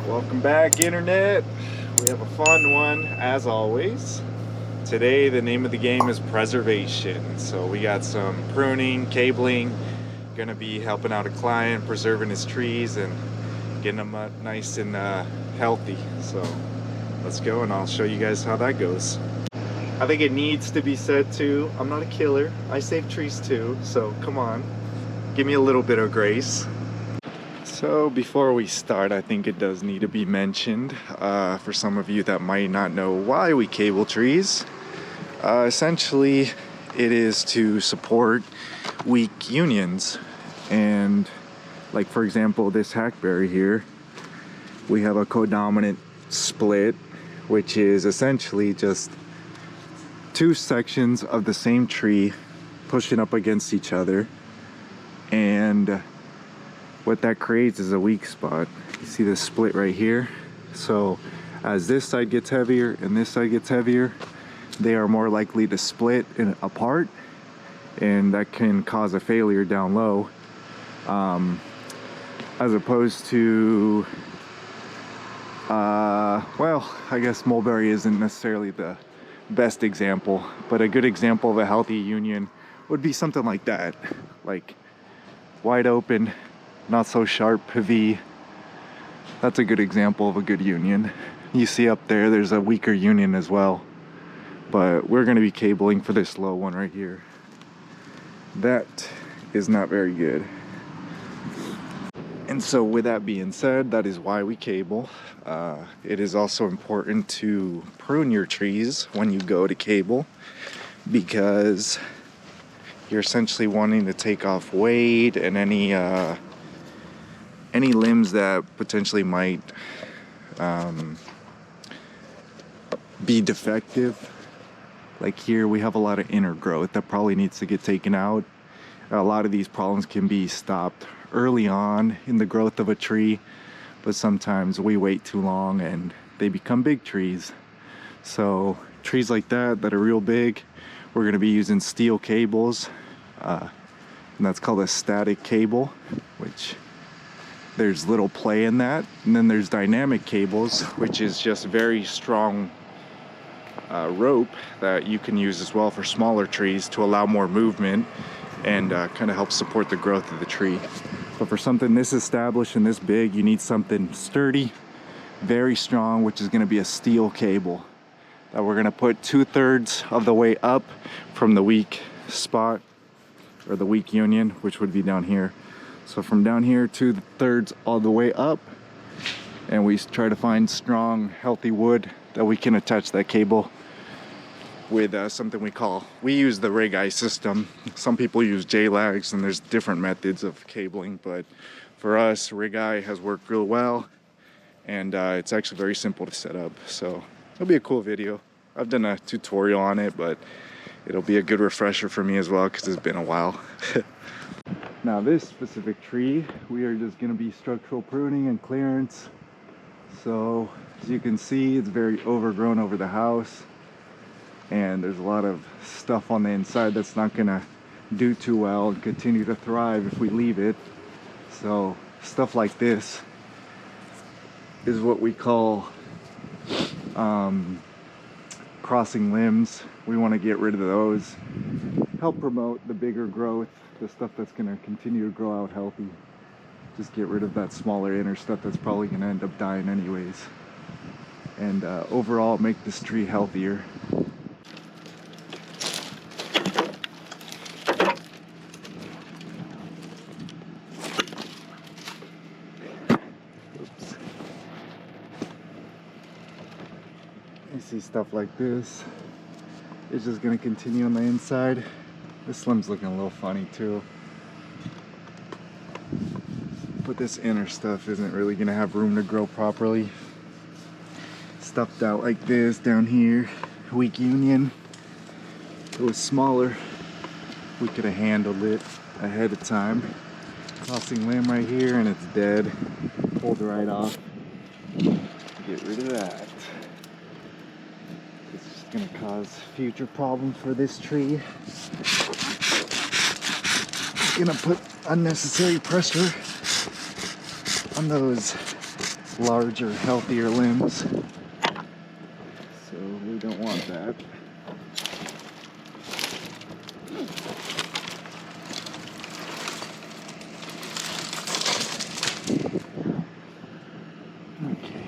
Welcome back, internet. We have a fun one as always. Today the name of the game is preservation. So we got some pruning, cabling, gonna be helping out a client, preserving his trees and getting them nice and healthy. So let's go and I'll show you guys how that goes. I think it needs to be said too, I'm not a killer. I save trees too, so come on. Give me a little bit of grace. So before we start, I think it does need to be mentioned for some of you that might not know why we cable trees. Essentially, it is to support weak unions. And like for example, this hackberry here, we have a codominant split, which is essentially just two sections of the same tree pushing up against each other. And what that creates is a weak spot. You see this split right here? So as this side gets heavier and this side gets heavier, they are more likely to split apart, and that can cause a failure down low. As opposed to, well, I guess mulberry isn't necessarily the best example, but a good example of a healthy union would be something like that. Like wide open, not so sharp V. That's a good example of a good union. You see up there, there's a weaker union as well, but we're going to be cabling for this low one right here. That is not very good. And so with that being said, that is why we cable. It is also important to prune your trees when you go to cable, because you're essentially wanting to take off weight and any limbs that potentially might be defective. Like here we have a lot of inner growth that probably needs to get taken out. A lot of these problems can be stopped early on in the growth of a tree, but sometimes we wait too long and they become big trees. So trees like that are real big, we're going to be using steel cables, and that's called a static cable, which there's little play in that. And then there's dynamic cables, which is just very strong rope that you can use as well for smaller trees to allow more movement and kind of help support the growth of the tree. But for something this established and this big, you need something sturdy, very strong, which is going to be a steel cable that we're going to put 2/3 of the way up from the weak spot, or the weak union, which would be down here. So from down here, 2/3 all the way up, and we try to find strong, healthy wood that we can attach that cable with something we use the rig eye system. Some people use J-lags, and there's different methods of cabling, but for us, rig eye has worked real well, and it's actually very simple to set up. So it'll be a cool video. I've done a tutorial on it, but it'll be a good refresher for me as well, because it's been a while. Now this specific tree, we are just going to be structural pruning and clearance. So as you can see, it's very overgrown over the house, and there's a lot of stuff on the inside that's not going to do too well and continue to thrive if we leave it. So stuff like this is what we call crossing limbs. We want to get rid of those, help promote the bigger growth, the stuff that's going to continue to grow out healthy. Just get rid of that smaller inner stuff that's probably going to end up dying anyways, and overall make this tree healthier. Oops. You see stuff like this, it's just going to continue on the inside. This limb's looking a little funny too, but this inner stuff isn't really going to have room to grow properly. Stuffed out like this down here, weak union. If it was smaller, we could have handled it ahead of time. Crossing limb right here, and it's dead. Pulled right off. Get rid of that. It's just going to cause future problems for this tree. It's going to put unnecessary pressure on those larger, healthier limbs. So we don't want that. Okay.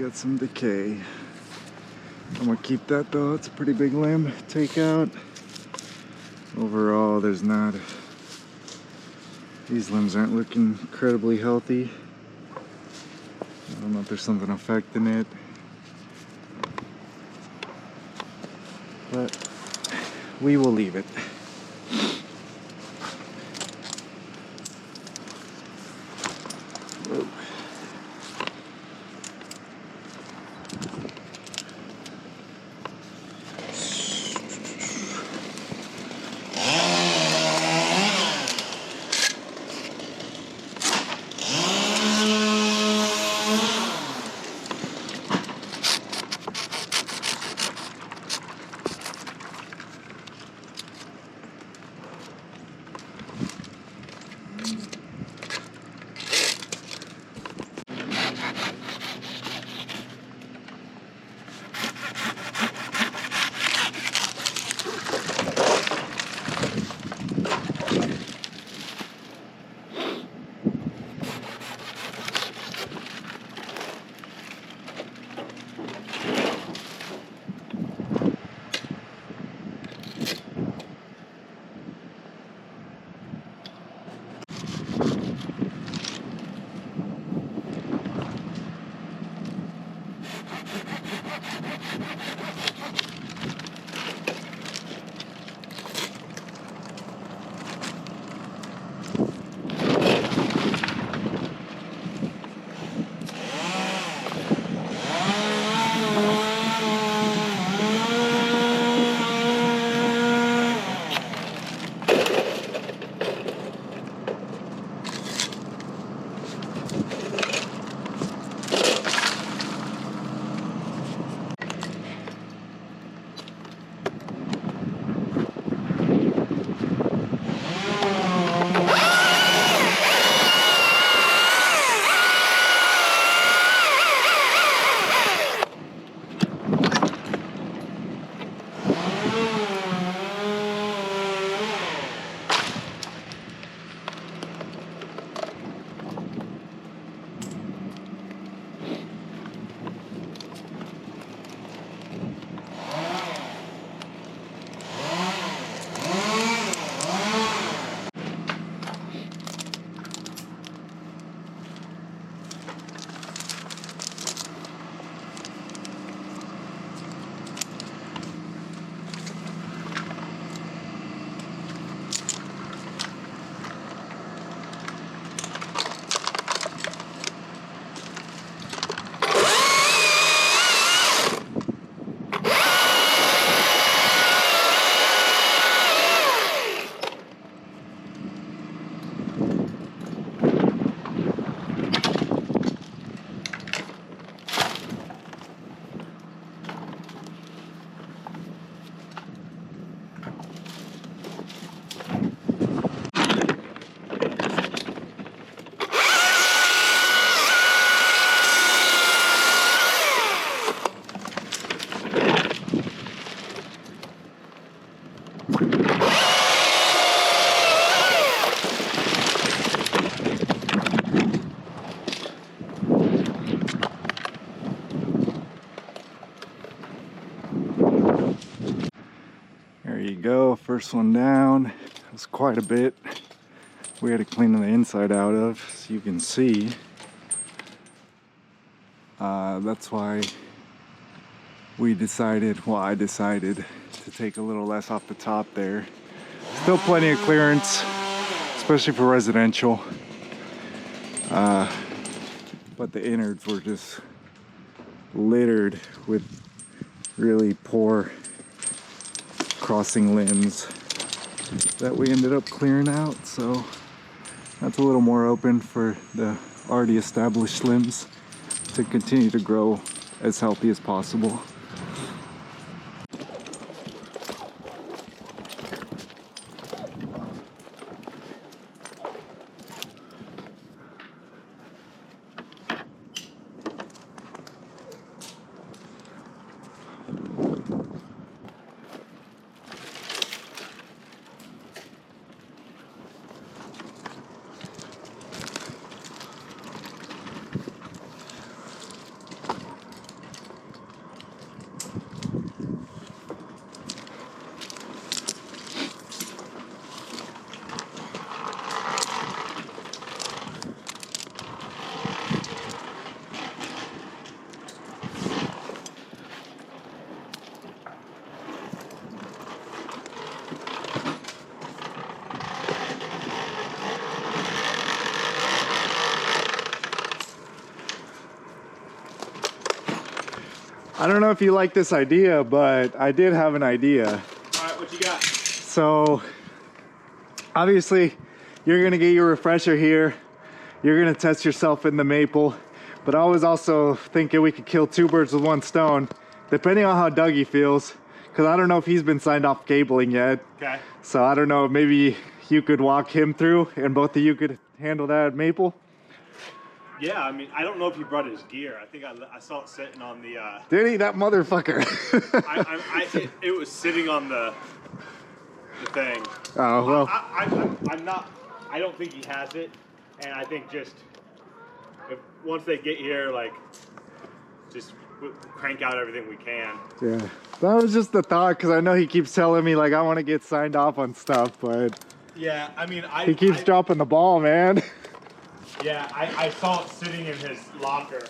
got some decay. I'm gonna keep that though. It's a pretty big limb to take out. Overall, there's not. These limbs aren't looking incredibly healthy. I don't know if there's something affecting it, but we will leave it. Whoa. There you go, first one down. It was quite a bit. We had to clean the inside out of, so you can see. That's why I decided to take a little less off the top there. Still plenty of clearance, especially for residential. But the innards were just littered with really poor crossing limbs that we ended up clearing out. So that's a little more open for the already established limbs to continue to grow as healthy as possible. I don't know if you like this idea, but I did have an idea. All right, what you got? So, obviously, you're gonna get your refresher here. You're gonna test yourself in the maple. But I was also thinking we could kill two birds with one stone, depending on how Dougie feels. Because I don't know if he's been signed off cabling yet. Okay. So I don't know, maybe you could walk him through and both of you could handle that at maple. Yeah, I mean, I don't know if he brought his gear. I think I saw it sitting on the... Did he? That motherfucker. It was sitting on the thing. Oh, well. I don't think he has it. And I think just, once they get here, like, just crank out everything we can. Yeah, that was just the thought, because I know he keeps telling me, like, I want to get signed off on stuff, but... Yeah, I mean, he keeps dropping the ball, man. Yeah, I saw it sitting in his locker.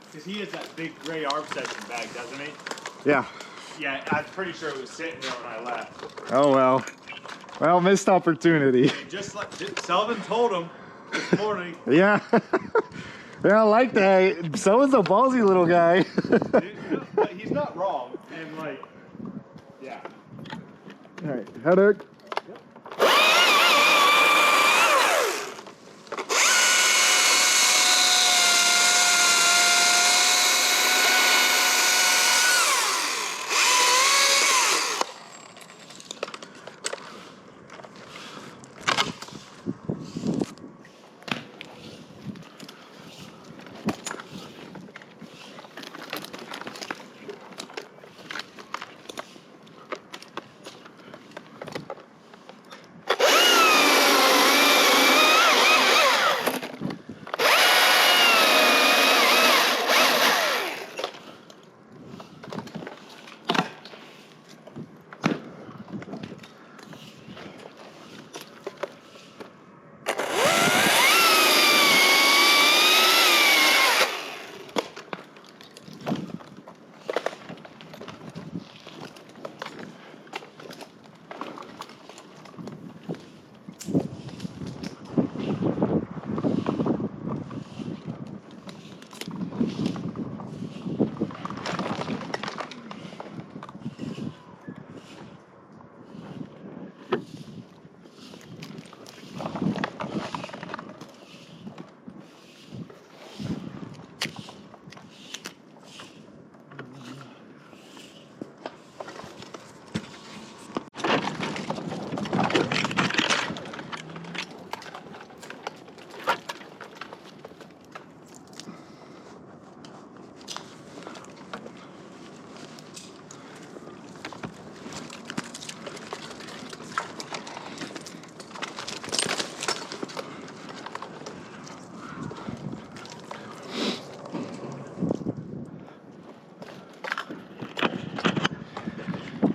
Because he has that big gray arm section bag, doesn't he? Yeah. Yeah, I'm pretty sure it was sitting there when I left. Oh, well. Well, missed opportunity. Just like Sullivan told him this morning. Yeah. Yeah, I like that. Someone's a ballsy little guy. But he's not wrong. And, like, yeah. All right, header.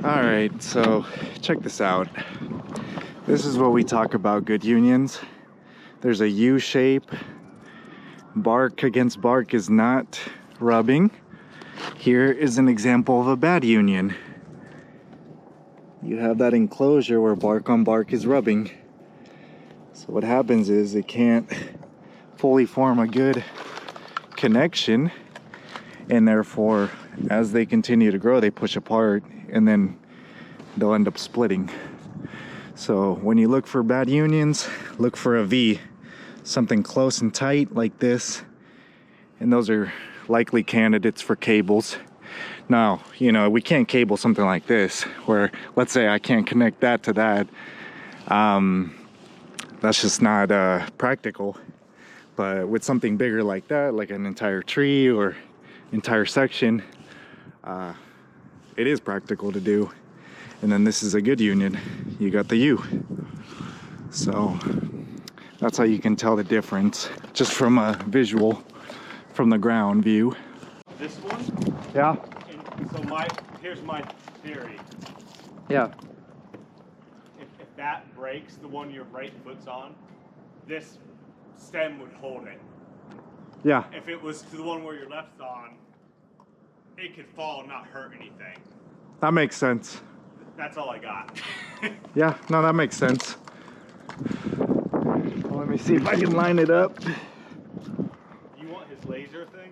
Alright, so check this out. This is what we talk about good unions. There's a U shape. Bark against bark is not rubbing. Here is an example of a bad union. You have that enclosure where bark on bark is rubbing. So what happens is it can't fully form a good connection, and therefore as they continue to grow they push apart and then they'll end up splitting. So when you look for bad unions, look for a V, something close and tight like this, and those are likely candidates for cables. Now, you know, we can't cable something like this where, let's say I can't connect that to that. That's just not practical. But with something bigger like that, like an entire tree or entire section, it is practical to do. And then this is a good union. You got the U. So that's how you can tell the difference just from a visual, from the ground view. This one? Yeah. And so here's my theory. Yeah. If that breaks, the one your right foot's on, this stem would hold it. Yeah. If it was to the one where your left's on, it could fall and not hurt anything. That makes sense. That's all I got. Yeah, no, that makes sense. Well, let me see if I can line it up. You want his laser thing?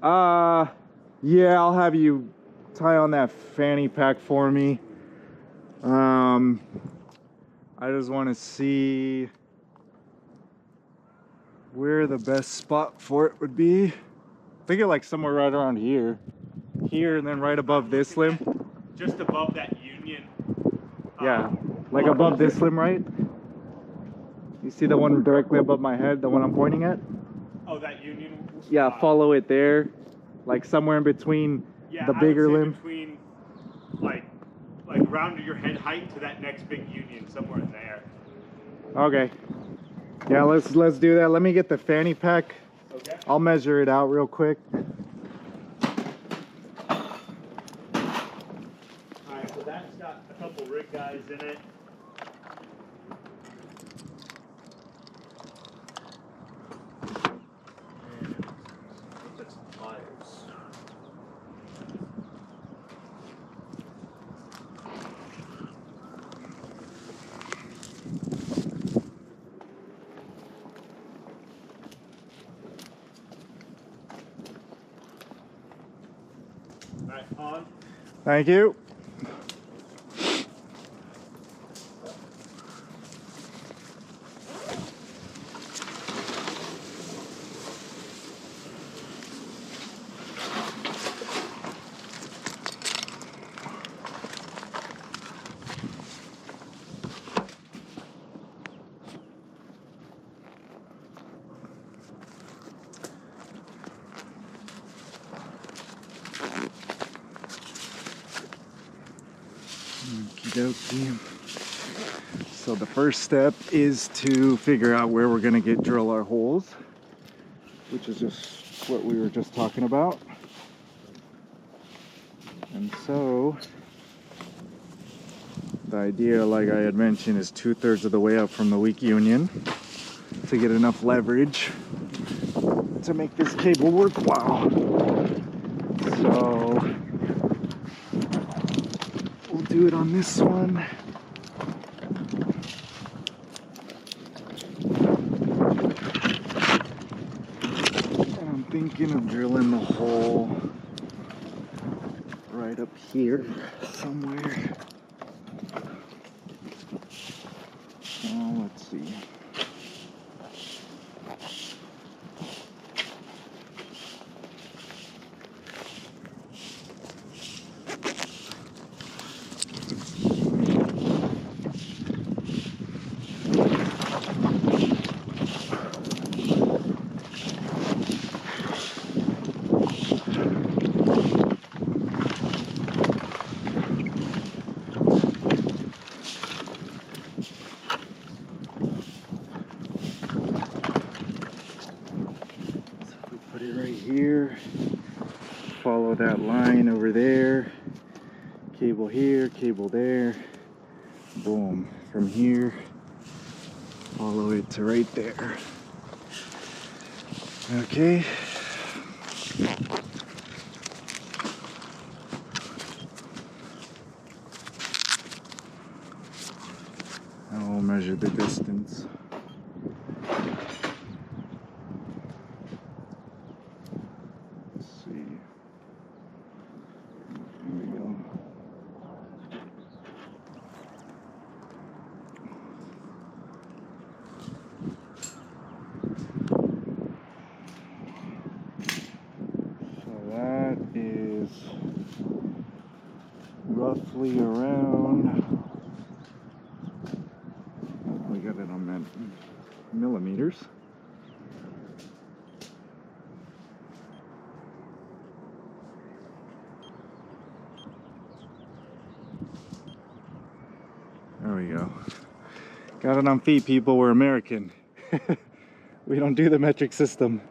Yeah, I'll have you tie on that fanny pack for me. I just want to see where the best spot for it would be. I think it like somewhere right around here. Here and then right above this limb. Just above that union. Yeah, like above this limb, right? You see the one directly above my head, the one I'm pointing at? Oh, that union? Yeah, follow it there. Like somewhere in between the bigger limb. Between like around your head height to that next big union, somewhere in there. Okay. Yeah, let's do that. Let me get the fanny pack. Okay. I'll measure it out real quick. Alright, so that's got a couple rig guys in it. And let's some pliers. Alright, on. Thank you. Okey-dokey. So the first step is to figure out where we're gonna drill our holes, which is just what we were just talking about. And so the idea, like I had mentioned, is 2/3 of the way up from the weak union to get enough leverage to make this cable worthwhile. So we'll do it on this one. And I'm thinking of drilling the hole right up here somewhere. Let's see. Put it right here, follow that line over there, cable here, cable there, boom. From here, follow it to right there. Okay. Now we'll measure the distance. Roughly around, we got it on millimeters. There we go. Got it on feet, people. We're American. We don't do the metric system.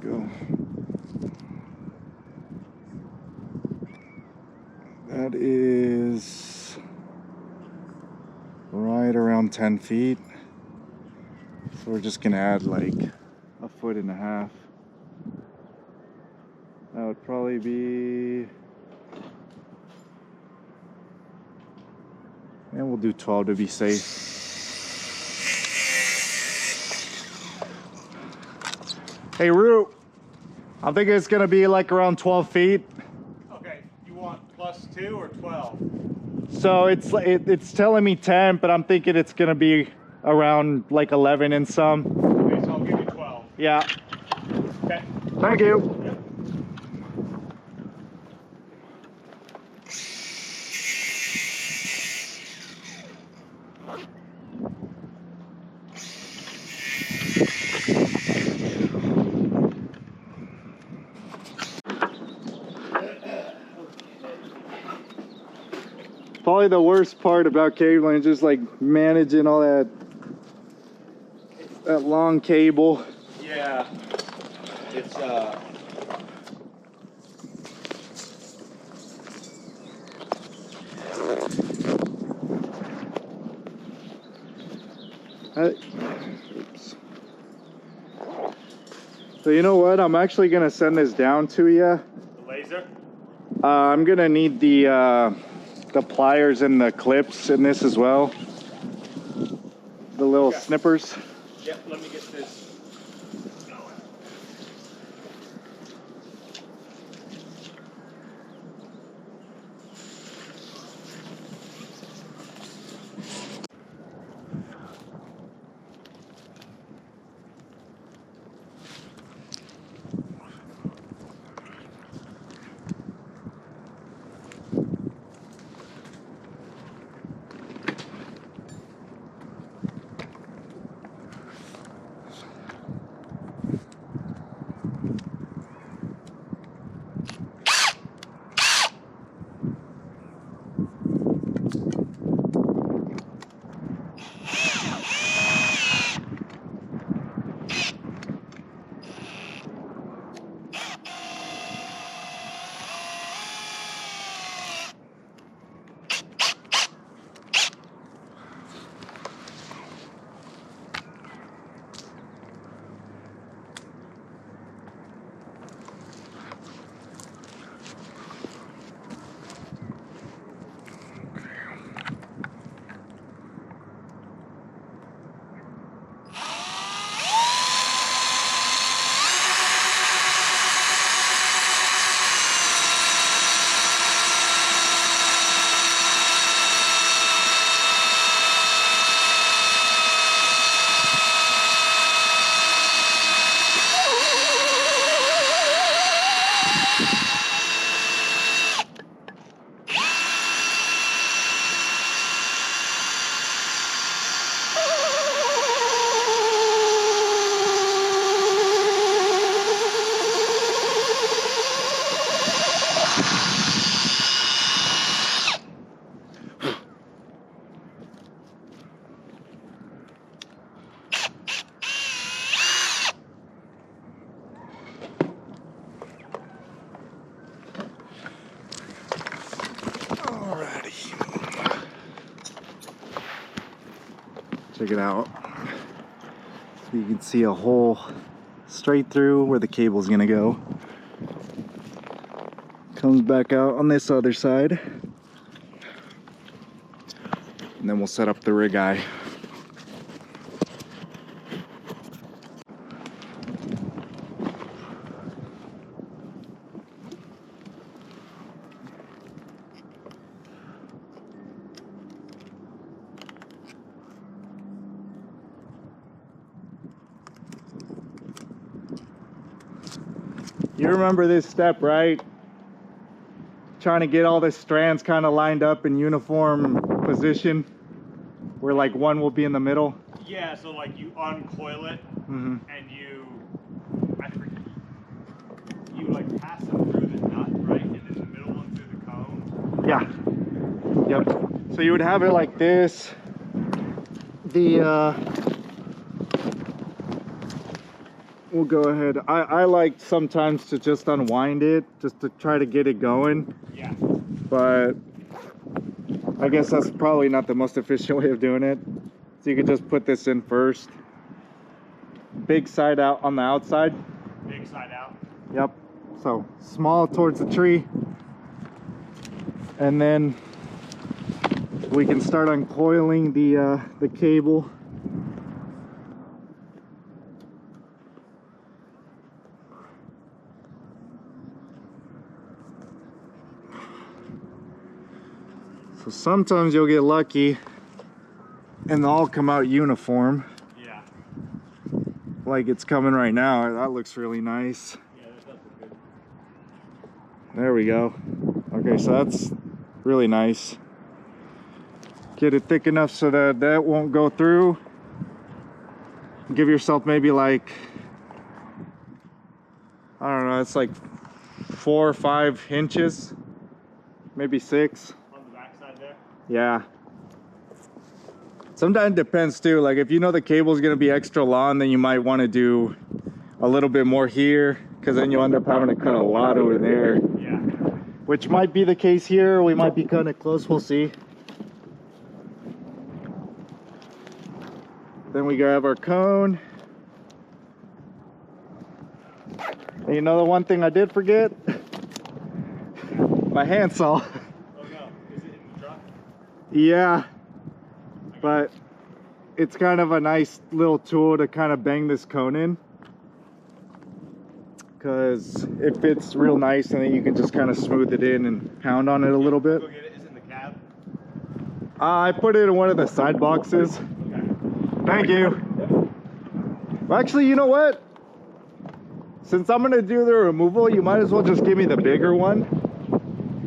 Go. That is right around 10 feet. So we're just gonna add like 1.5 feet. That would probably be, and we'll do 12 to be safe. Hey, Root, I'm thinking it's gonna be like around 12 feet. Okay, you want +2 or 12? So it's telling me 10, but I'm thinking it's gonna be around like 11 and some. Okay, so I'll give you 12. Yeah. Okay. Thank you. Yep. Probably the worst part about cabling is just like managing all that long cable. Yeah. It's Oops. So you know what? I'm actually gonna send this down to you. the laser. I'm gonna need the pliers and the clips in this as well. The little Okay. snippers. Yep, let me get this going. Alrighty. Check it out. So you can see a hole straight through where the cable's gonna go. Comes back out on this other side. And then we'll set up the rig eye. You remember this step, right? Trying to get all the strands kind of lined up in uniform position, where like one will be in the middle. Yeah, so like you uncoil it and you like pass them through the nut, right? And then the middle one through the cone. Yeah. Yep. So you would have it like this. We'll go ahead. I like sometimes to just unwind it, just to try to get it going. Yeah. But I guess that's probably not the most efficient way of doing it. So you could just put this in first. Big side out on the outside. Big side out. Yep. So small towards the tree. And then we can start uncoiling the cable. So sometimes you'll get lucky and they'll all come out uniform. Yeah. Like it's coming right now. That looks really nice. Yeah, that does look good. There we go. Okay, so that's really nice. Get it thick enough so that that won't go through. Give yourself maybe like, I don't know, it's like 4 or 5 inches, maybe 6. On the back side there? Yeah. Sometimes it depends too. Like if you know the cable is going to be extra long, then you might want to do a little bit more here, because then you'll end up having to cut a lot over there. Yeah. Which might be the case here. We might be kind of close. We'll see. Then we grab our cone. And you know the one thing I did forget? My handsaw. Oh no, is it in the truck? Yeah. But it's kind of a nice little tool to kind of bang this cone in, because it fits real nice, and then you can just kind of smooth it in and pound on it a little bit. Go get it. Is it in the cab? I put it in one of the side boxes. Okay. Thank you. Well, actually, you know what? Since I'm gonna do the removal, you might as well just give me the bigger one.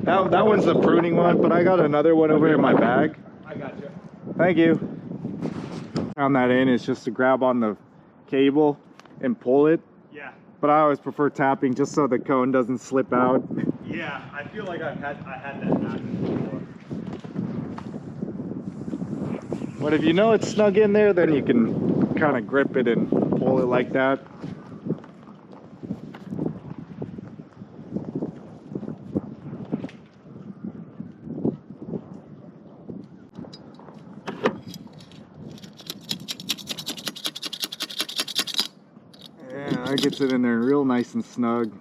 That one's the pruning one, but I got another one over in my bag. I got you. Thank you. On that end, it's just to grab on the cable and pull it. Yeah. But I always prefer tapping just so the cone doesn't slip out. Yeah, I feel like I had that happen before. But if you know it's snug in there, then you can kind of grip it and pull it like that. Yeah, that gets it in there real nice and snug.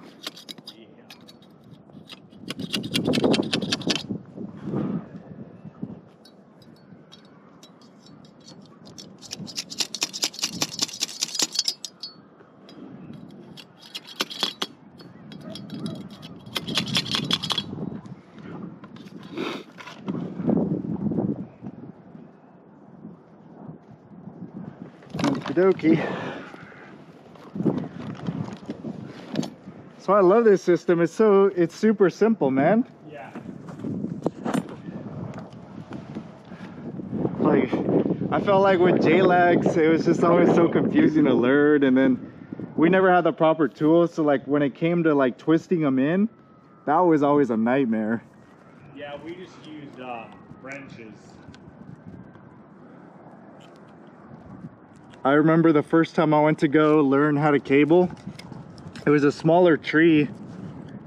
Okey-dokey. So I love this system. It's super simple, man. Yeah. Like, I felt like with J-Lags, it was just always so confusing to learn, and then we never had the proper tools, so like when it came to like twisting them in, that was always a nightmare. Yeah, we just used wrenches. I remember the first time I went to go learn how to cable, it was a smaller tree,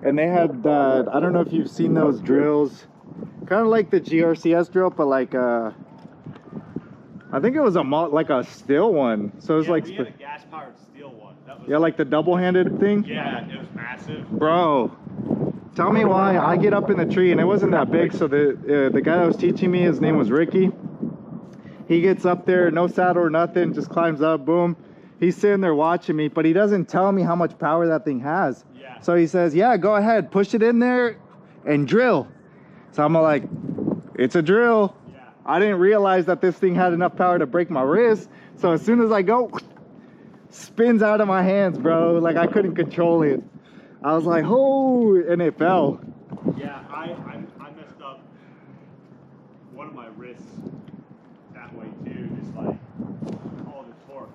and they had I don't know if you've seen those drills, kind of like the GRCS drill, but like I think it was like a steel one. So it was like, we had a gas-powered steel one. That was, yeah, like the double-handed thing. yeah, it was massive. Bro, tell me why I get up in the tree, and it wasn't that big. So the guy that was teaching me, his name was Ricky. He gets up there, no saddle or nothing, just climbs up, boom. He's sitting there watching me, but he doesn't tell me how much power that thing has. Yeah. So he says, yeah, go ahead, push it in there and drill. So I'm like, it's a drill. Yeah. I didn't realize that this thing had enough power to break my wrist. So as soon as I go, spins out of my hands, bro. Like I couldn't control it. I was like, oh, and it fell. Yeah, I messed up one of my wrists that way too, just like all the torque.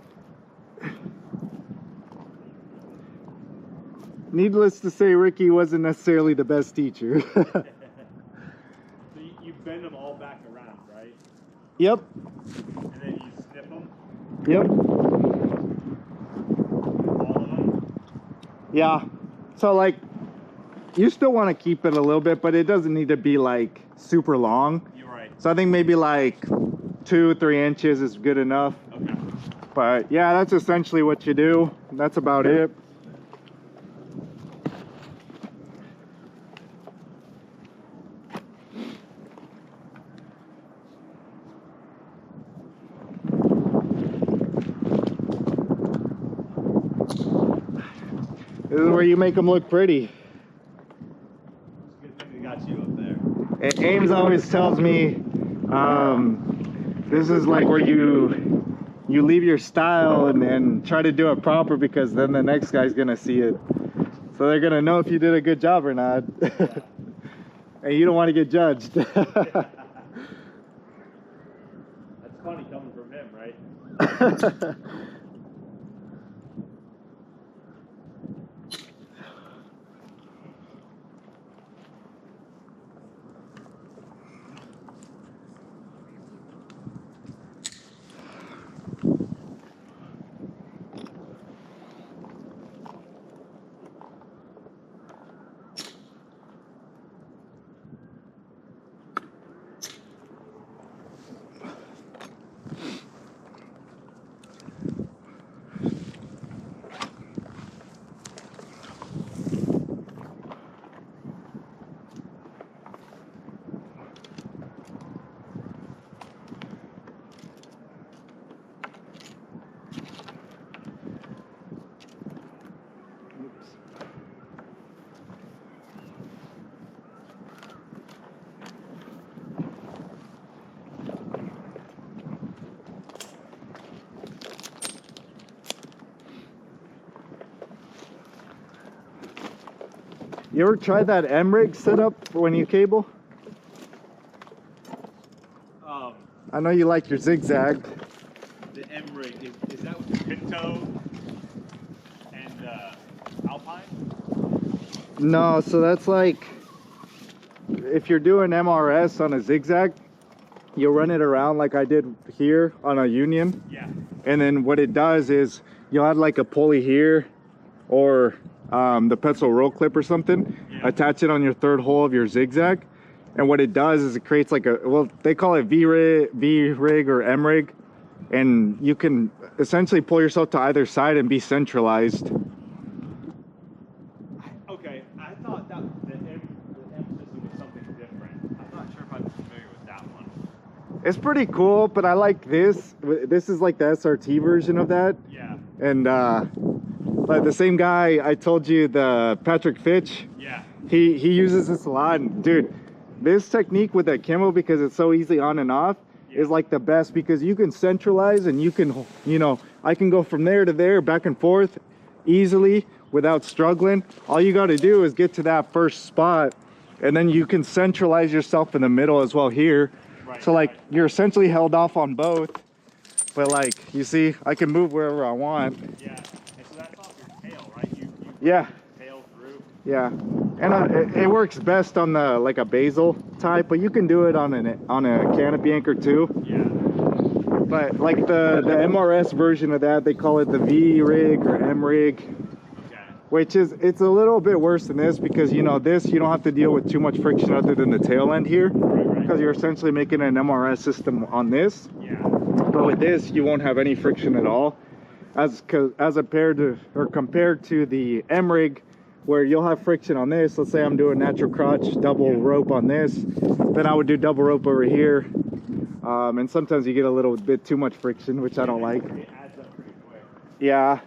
Needless to say, Ricky wasn't necessarily the best teacher. So you bend them all back around, right? Yep. And then you snip them, Yep. all of them? Yeah. So like, you still want to keep it a little bit, but it doesn't need to be like super long. You're right. So I think maybe like 2-3 inches is good enough. Okay. But yeah, that's essentially what you do. That's about it. This is where you make them look pretty. It's a good thing we got you up there. Ames always tells me this is like where you leave your style and try to do it proper, because then the next guy's gonna see it, so they're gonna know if you did a good job or not. Yeah. And you don't want to get judged. That's funny coming from him, right? You ever tried that M-rig setup for when you cable? I know you like your zigzag. The M-rig, is that with the Pinto and Alpine? No, so that's like, if you're doing MRS on a zigzag, you'll run it around like I did here on a Union. Yeah. And then what it does is you'll add like a pulley here, or the pencil roll clip or something, Yeah. attach it on your third hole of your zigzag, and what it does is it creates like a, well, they call it V-rig or M-rig, and you can essentially pull yourself to either side and be centralized. Okay, I thought that the M system was something different. I'm not sure if I'm familiar with that one. It's pretty cool, but I like this. This is like the SRT version of that. Yeah. And but the same guy I told you, the Patrick Fitch, Yeah. he uses this a lot. And dude, this technique with that camo, because it's so easy on and off, is like the best, because you can centralize and you can, you know, I can go from there to there, back and forth easily without struggling. All you got to do is get to that first spot, and then you can centralize yourself in the middle as well here. Right, So like right. you're essentially held off on both, but like you see, I can move wherever I want. Yeah. And so that's off your tail, right? You Yeah. tail through. Yeah, and it works best on the like a basil type, but you can do it on a canopy anchor too. Yeah. But like the MRS version of that, they call it the V-rig or M-rig, Okay. which is, it's a little bit worse than this, because you know this, you don't have to deal with too much friction other than the tail end here, Right. because you're essentially making an MRS system on this. Yeah. But with this, you won't have any friction at all, as compared to the M-rig, where you'll have friction on this. Let's say I'm doing natural crotch double rope on this, then I would do double rope over here, and sometimes you get a little bit too much friction, which I don't like. It adds up pretty quick. Yeah.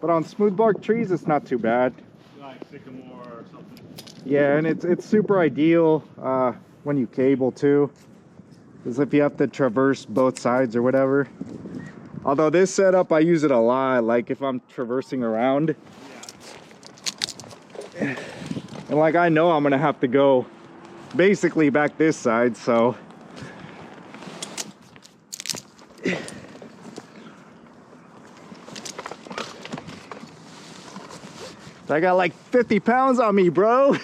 But on smooth bark trees, it's not too bad. Like sycamore or something. Yeah, and it's super ideal when you cable too, because if you have to traverse both sides or whatever. Although this setup, I use it a lot, like if I'm traversing around. Yeah. And like I know I'm gonna have to go basically back this side, so. I got like 50 pounds on me, bro.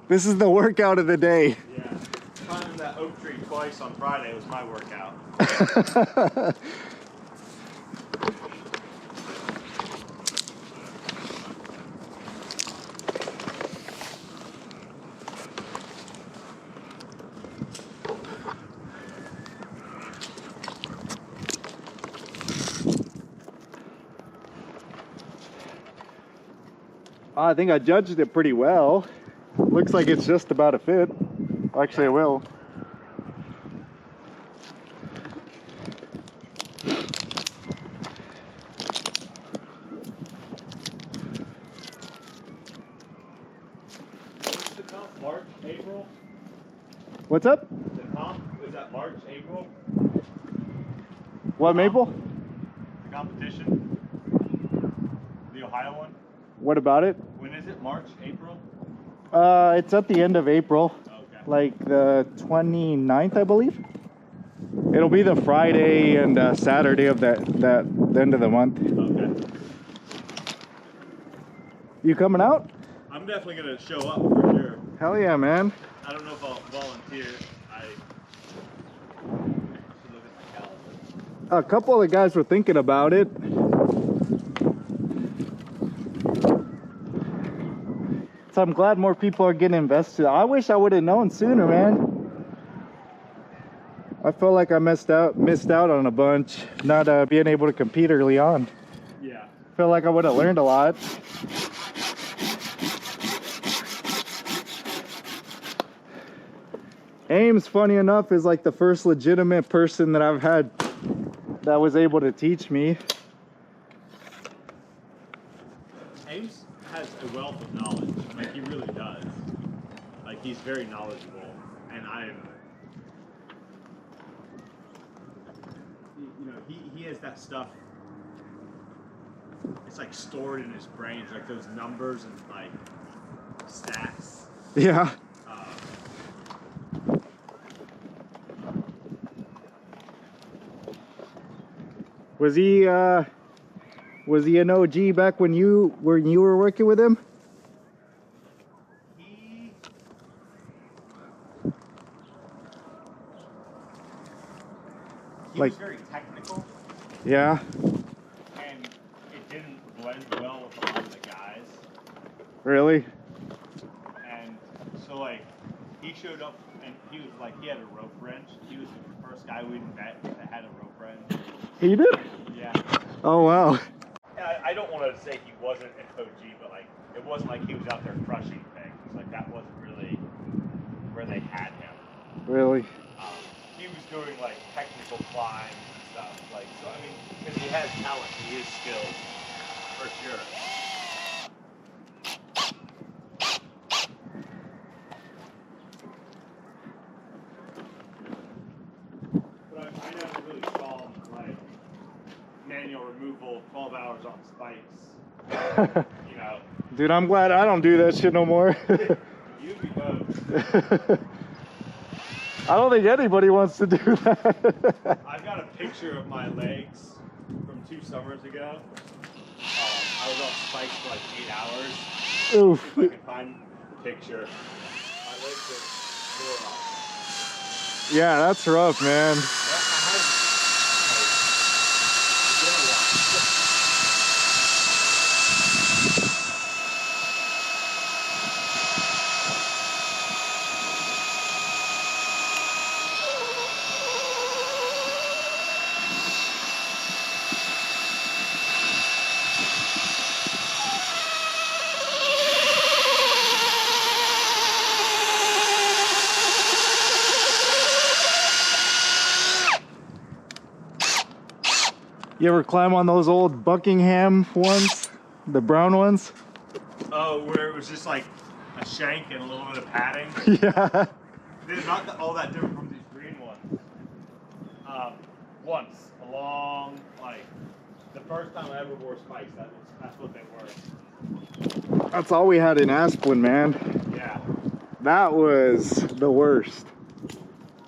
This is the workout of the day. Yeah. Climbing that oak tree twice on Friday was my workout. I think I judged it pretty well. Looks like it's just about a fit. Actually, it will. What's up? The comp was that March, April. What maple? The competition. The Ohio one. What about it? When is it? March, April? It's at the end of April. Okay. Like the 29th, I believe. It'll be the Friday and Saturday of that end of the month. Okay. You coming out? I'm definitely gonna show up for sure. Hell yeah, man. I don't know if I'll volunteer. I should look at the calendar. A couple of the guys were thinking about it. So I'm glad more people are getting invested. I wish I would have known sooner, man. I felt like I missed out on a bunch, not being able to compete early on. Yeah. Feel like I would have learned a lot. Ames, funny enough, is like the first legitimate person that I've had that was able to teach me. Ames has a wealth of knowledge. Like, he really does. Like, he's very knowledgeable. And you know, he has that stuff. It's like stored in his brain. It's like those numbers and like stats. Yeah. Was he an OG back when you were working with him? He was very technical. Yeah. And it didn't blend well with a lot of the guys. Really? And so, like, he showed up and he was like, he had a rope wrench. He was the first guy we'd met that had a rope wrench. He did? Yeah. Oh wow. I don't want to say he wasn't an OG, but like, it wasn't like he was out there crushing things. Like, that wasn't really where they had him. Really? He was doing like technical climbs and stuff. Like, so I mean, because he has talent, he is skilled, for sure. But I never really saw him like manual removal, 12 hours on spikes. You know. Dude, I'm glad I don't do that shit no more. You be both. I don't think anybody wants to do that. I've got a picture of my legs from 2 summers ago. I was on spikes for like 8 hours. Oof. If I can find the picture. My legs are sore off. Yeah, that's rough, man. You ever climb on those old Buckingham ones? The brown ones? Oh, where it was just like a shank and a little bit of padding? Yeah. They're not all that different from these green ones. Once, along, like, the first time I ever wore spikes, that's what they were. That's all we had in Asplin, man. Yeah. That was the worst.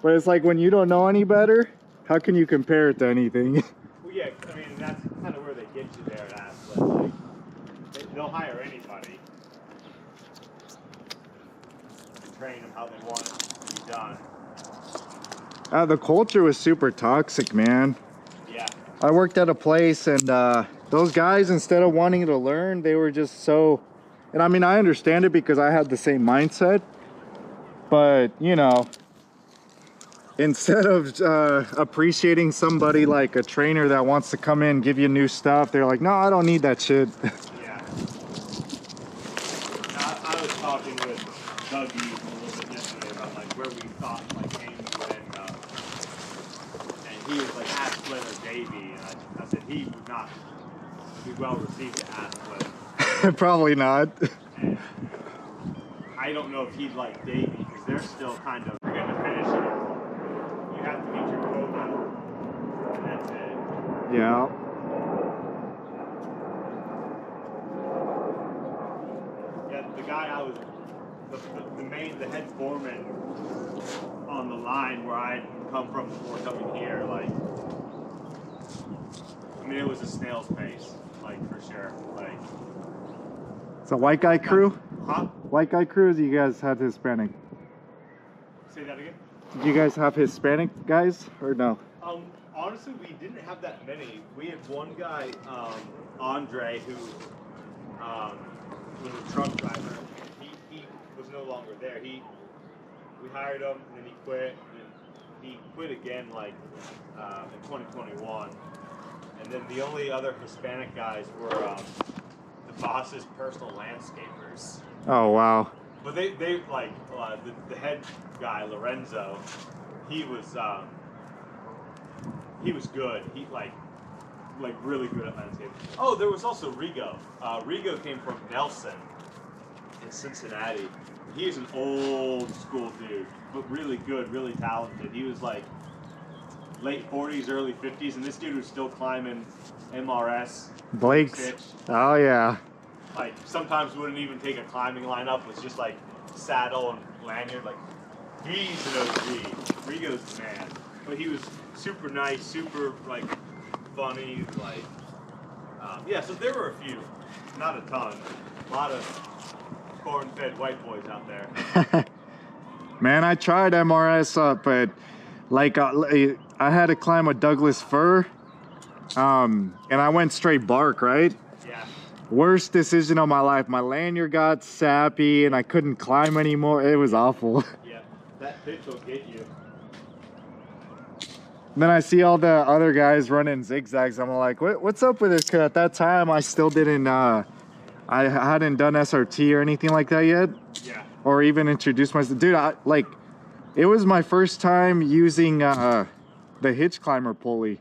But it's like when you don't know any better, how can you compare it to anything? Well, yeah, I mean, that's kind of where they get you there at Asplin. Like, they'll hire anybody to train them how they want it to be done. The culture was super toxic, man. Yeah. I worked at a place and those guys, instead of wanting to learn, they were just so... And I mean, I understand it because I had the same mindset. But, you know, instead of appreciating somebody like a trainer that wants to come in, give you new stuff, they're like, no, I don't need that shit. Yeah. I was talking with Dougie a little bit yesterday about like where we thought like Amy would end up. And he was like Asplin or Davey, and I said he would not be well received at Asplin. Probably not. And I don't know if he'd like Davey because they're still kind of going to finish Yeah. Yeah, the guy I was, the head foreman on the line where I'd come from before coming here, like, I mean, it was a snail's pace, like, for sure. Like, It's a white guy crew? huh? White guy crew, or do you guys have Hispanic? Say that again? Did you guys have Hispanic guys, or no? Honestly, we didn't have that many. We had one guy, Andre, who was a truck driver. He was no longer there. We hired him, and then he quit. And he quit again, like, in 2021. And then the only other Hispanic guys were the boss's personal landscapers. Oh, wow. But they like, the head guy, Lorenzo, he was good. He like really good at landscaping. Oh, there was also Rigo. Rigo came from Nelson in Cincinnati. He's an old school dude, but really good, really talented. He was like late 40s, early 50s, and this dude was still climbing MRS. Blake's. Stitch. Oh, yeah. Like, sometimes wouldn't even take a climbing line up. Was just like saddle and lanyard. Like, he's an OG. Rigo's the man. But he was super nice, super, like, funny, like, yeah, so there were a few. Not a ton. A lot of corn-fed white boys out there. Man, I tried MRS up, but like I had to climb a Douglas fir, and I went straight bark, right? Yeah. Worst decision of my life. My lanyard got sappy and I couldn't climb anymore. It was awful. Yeah, that pitch will get you. Then I see all the other guys running zigzags. I'm like, what's up with this? Because at that time, I still didn't, I hadn't done SRT or anything like that yet. Yeah. Or even introduced myself. Dude, it was my first time using the hitch climber pulley.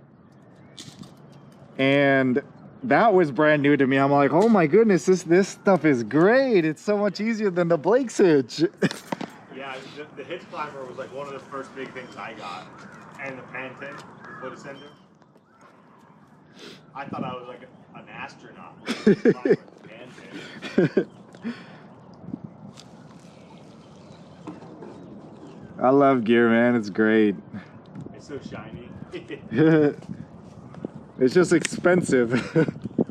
And that was brand new to me. I'm like, oh my goodness, this stuff is great. It's so much easier than the Blake's hitch. Yeah, the hitch climber was like one of the first big things I got. And the Panton, the foot ascender. I thought I was like an astronaut. With the Panton. I love gear, man. It's great. It's so shiny. It's just expensive.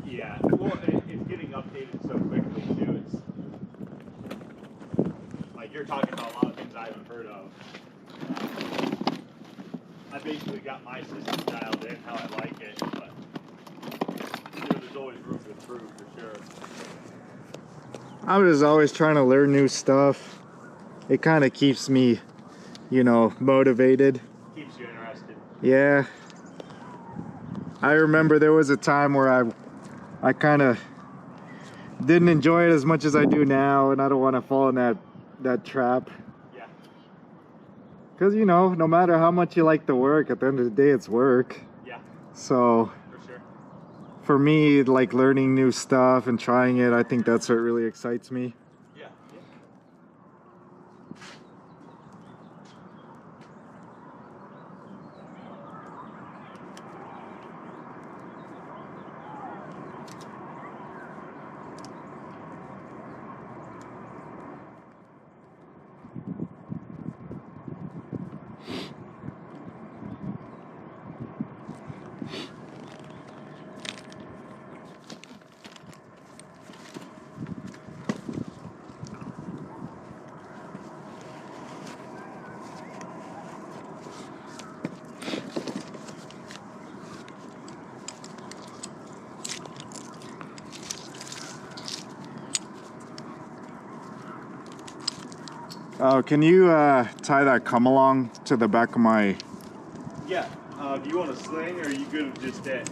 Yeah, well, it's getting updated so quickly too. It's like you're talking about a lot of things I haven't heard of. I basically got my system dialed in how I like it, but there's always room to improve for sure. I'm just always trying to learn new stuff. It kind of keeps me, you know, motivated. Keeps you interested. Yeah. I remember there was a time where I kind of didn't enjoy it as much as I do now, and I don't want to fall in that trap. Yeah. Because, you know, no matter how much you like the work, at the end of the day, it's work. Yeah. So, For sure. for me, like learning new stuff and trying it, I think that's what really excites me. Yeah. Yeah. Oh, can you tie that come along to the back of my... Yeah. Do you want a sling, or are you good with just that?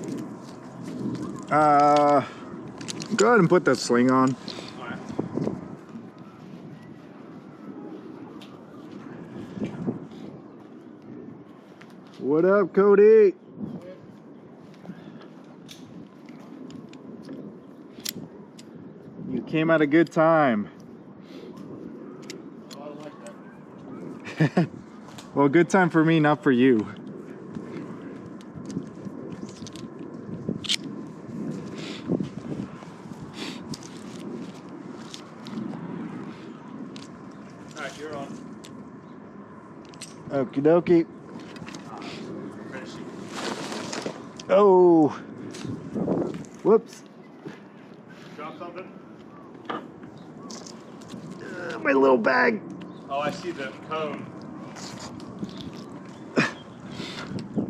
Go ahead and put that sling on. All right. What up, Cody? You came at a good time. Oh, I don't like that. Well, good time for me, not for you. Okie dokie. Finishing. Oh. Whoops. Drop something? My little bag. Oh, I see the cone.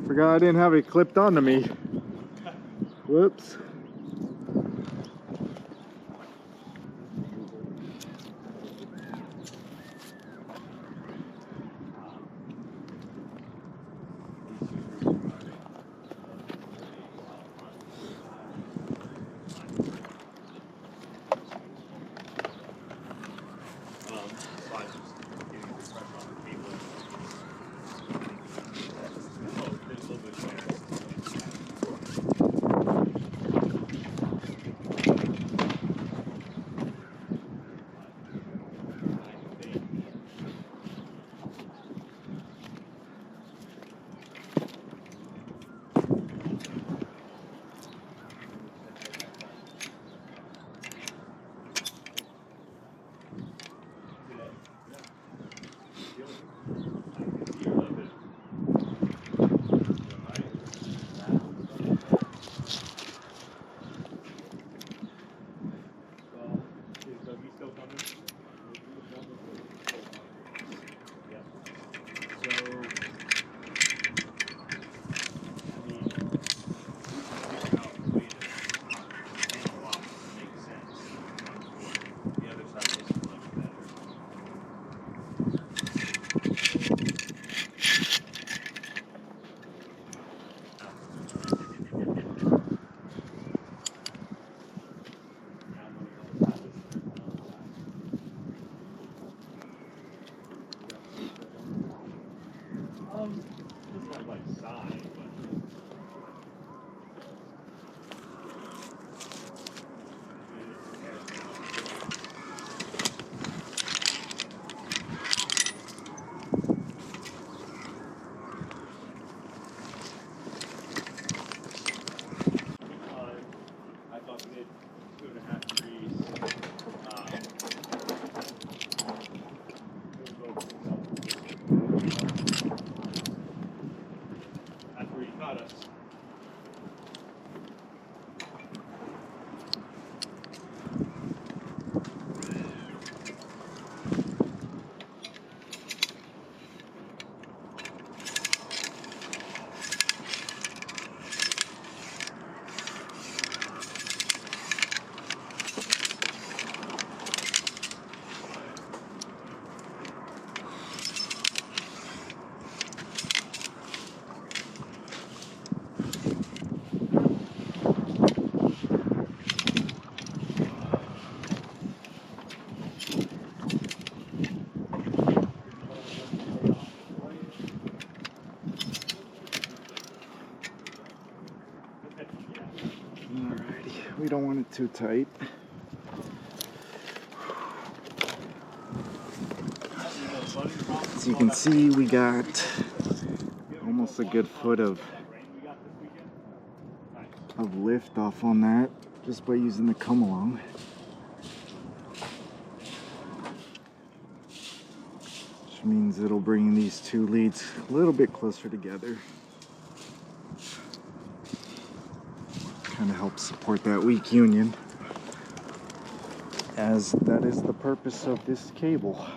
Forgot I didn't have it clipped onto me. Whoops. So I was just getting the pressure on the cable. Oh, there's a little bit there. Doesn't have like sign, but I thought we did 2.5 trees. That's where you caught us. Alrighty, we don't want it too tight. As you can see, we got almost a good foot of lift off on that just by using the come along. Which means it'll bring these two leads a little bit closer together. Kind of helps support that weak union, as that is the purpose of this cable.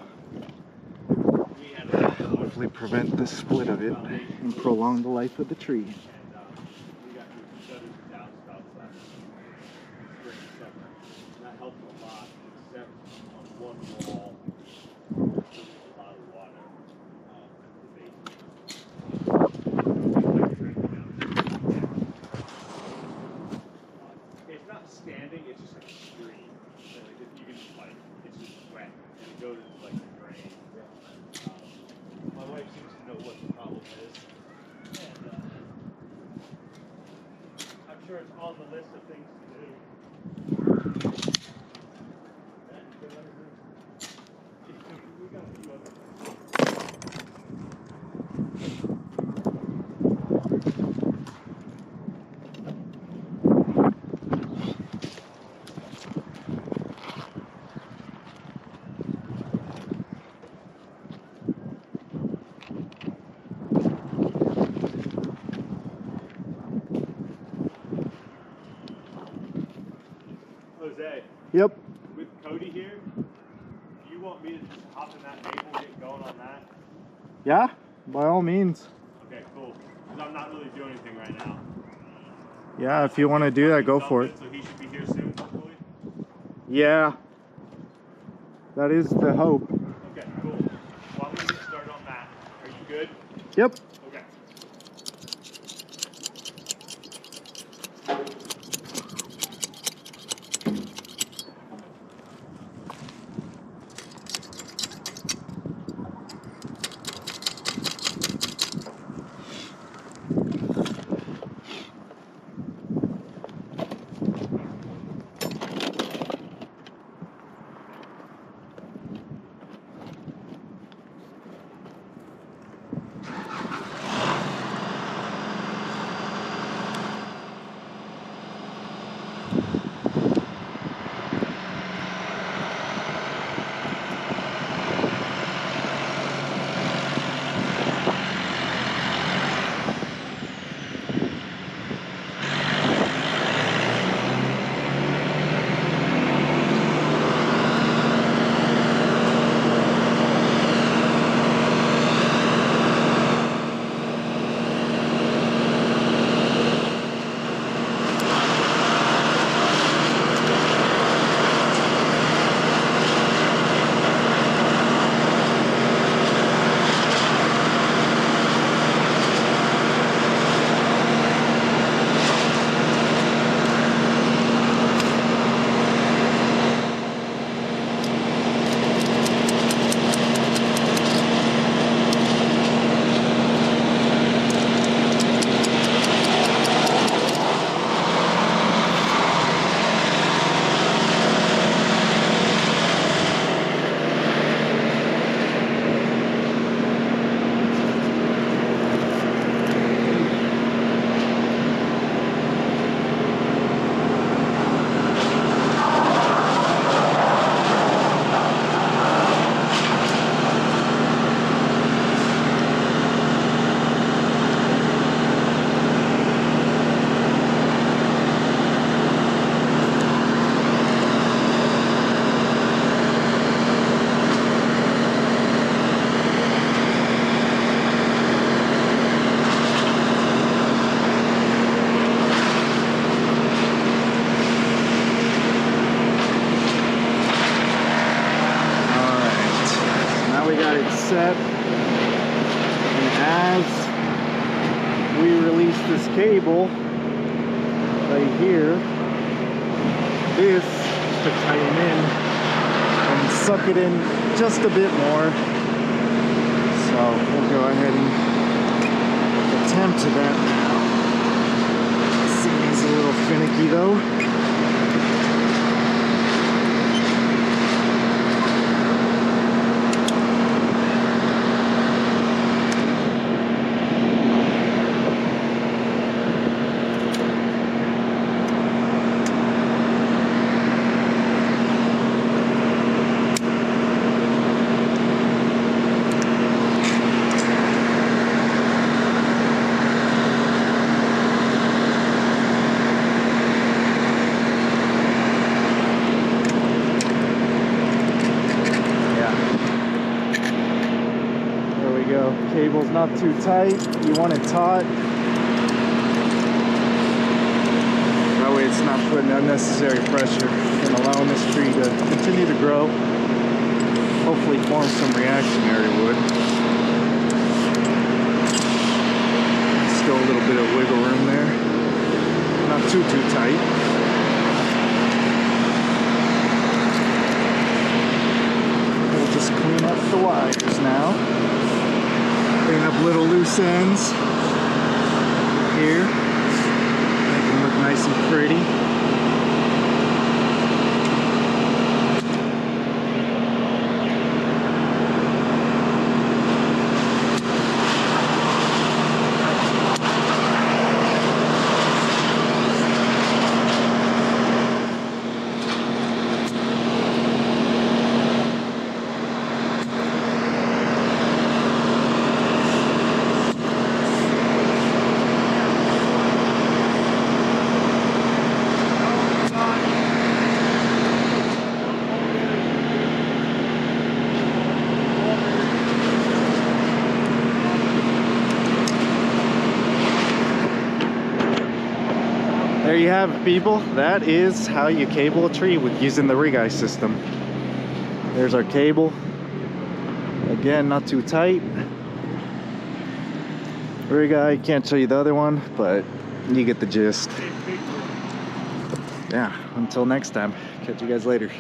Hopefully prevent the split of it and prolong the life of the tree. That helps a lot, except on one wall, there's a lot of water. It's not standing, it's just like a stream. So like if you can like, it's just wet and it goes into like the drain. My wife seems to know what the problem is, and I'm sure it's on the list of things to do. We got a few other Yep. With Cody here, do you want me to just hop in that maple and get going on that? Yeah, by all means. Okay, cool. Because I'm not really doing anything right now. Yeah, if you want to do that, go for it. So he should be here soon, hopefully. Yeah, that is the hope. Okay, cool. Well, I'm going to get started on that. Are you good? Yep. Okay. set, and as we release this cable right here, this to tighten in and suck it in just a bit more. So we'll go ahead and attempt that now. Seems a little finicky though. Cable's not too tight. You want it taut. That way it's not putting unnecessary pressure and allowing this tree to continue to grow. Hopefully form some reactionary wood. Still a little bit of wiggle room there. Not too tight. We'll just clean up the wires now. Clean up little loose ends here, make them look nice and pretty. there you have it, people. That is how you cable a tree with using the rig eye system. There's our cable. Again, not too tight. Rig eye, can't show you the other one, but you get the gist. Yeah, until next time. Catch you guys later.